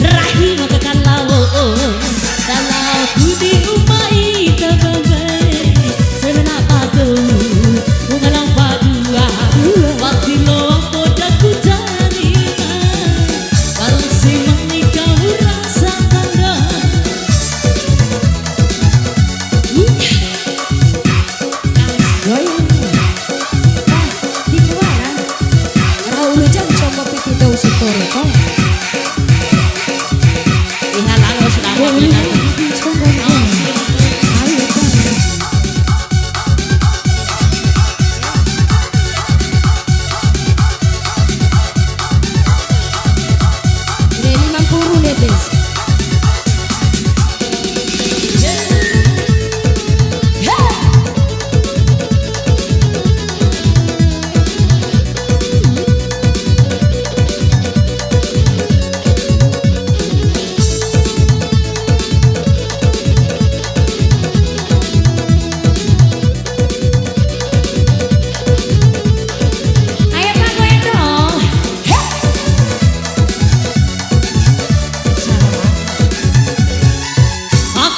rahim kekalawo kalau budi umai tebabai sebenar padu mengalang padua waktu lo poda ku terima kalau si menikah rasa tanda goyang di luaran Raul jam coba piti tahu sutore kok ihalang selama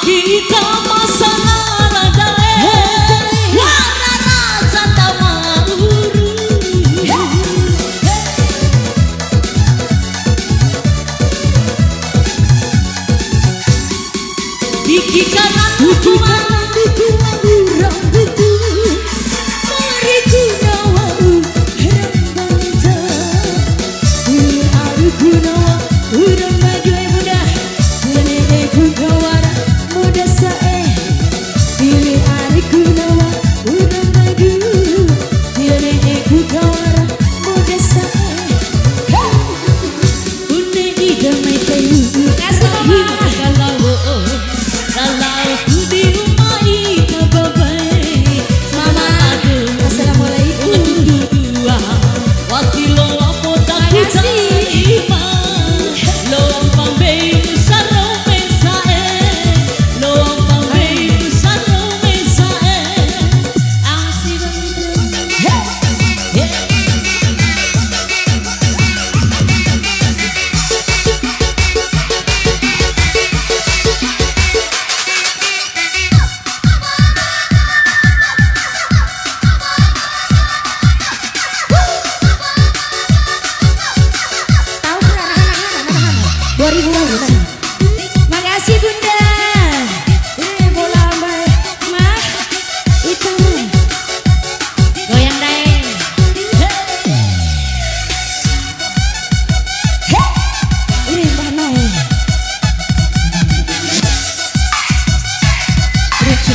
kita masalah radae warna rasa tamaruru iki kanan hukuman urang buku mari kunawa rembanta ini aru kunawa urang bagai muda ini kugawara muda sae pilih ari kunawa urang bagu ini kugawara muda sae une ida mai tayu kasih mama kalau budi umai kababai mama aduh assalamualaikum dua waktu lo apa tak terima lo pambei saro mensae lo pambei saro mensae asih makasih bunda bola mbak mah itu goyang daeng ini mana rich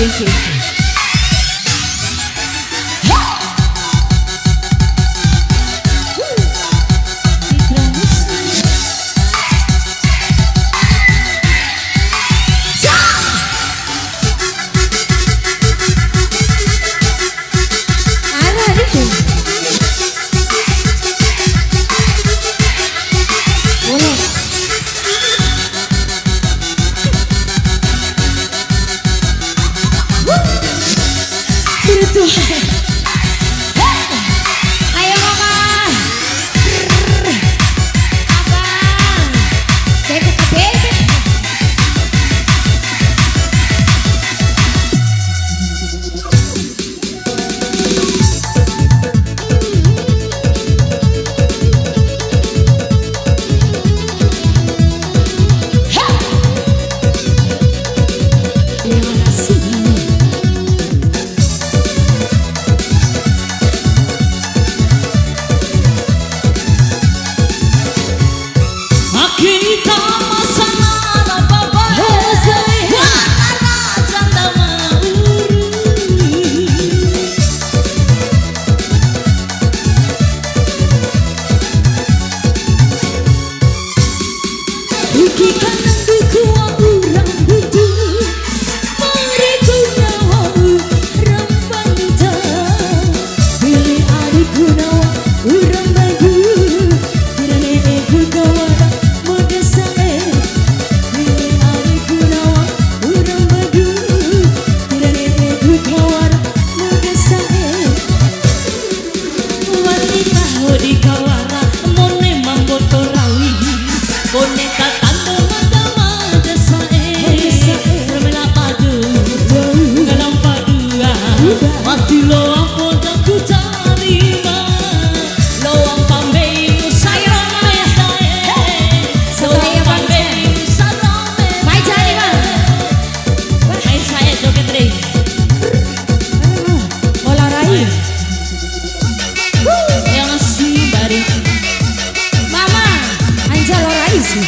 kasih.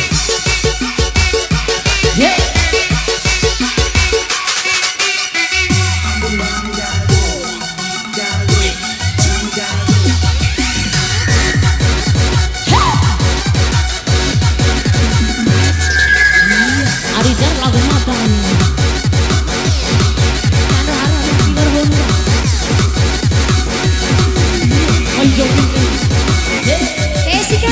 Arijar lagu makan. Ayo, Sika.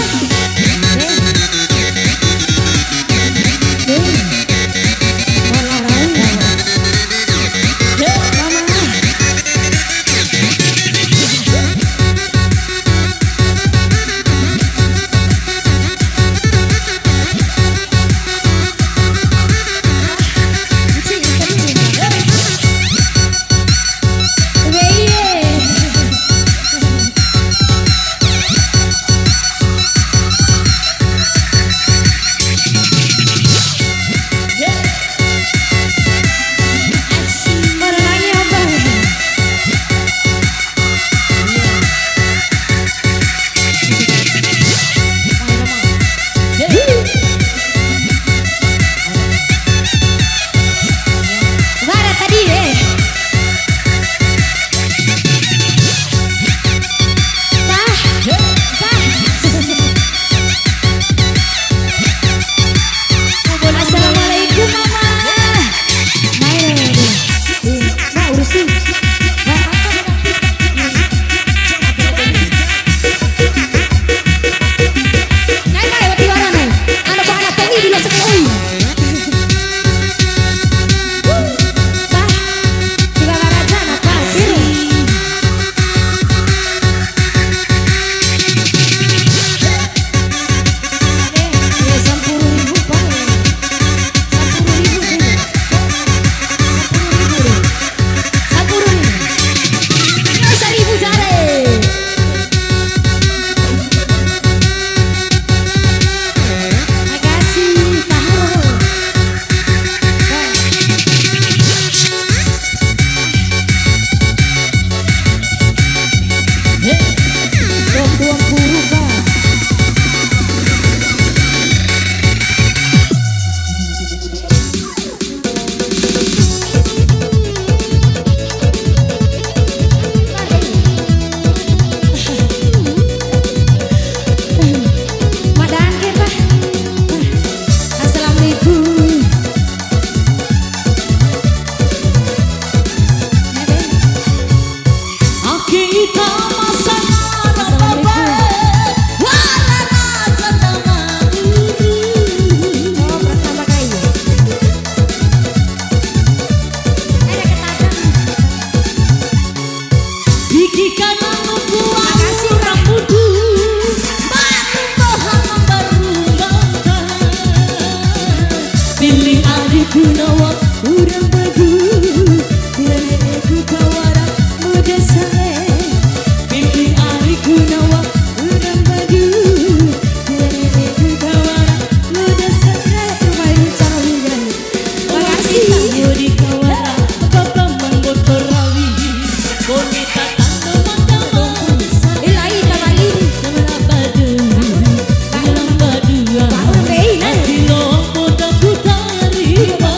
Gunawan urang badu Bila aku kawara muda sae Pilih ari Gunawan urang badu Bila aku kawara muda sae Rumah cawigan Makasih di kawara bapak manggotor rawi. Bonita tante mata Ilai kamali sama badu, sama badu. Baru beina Di lompok putari.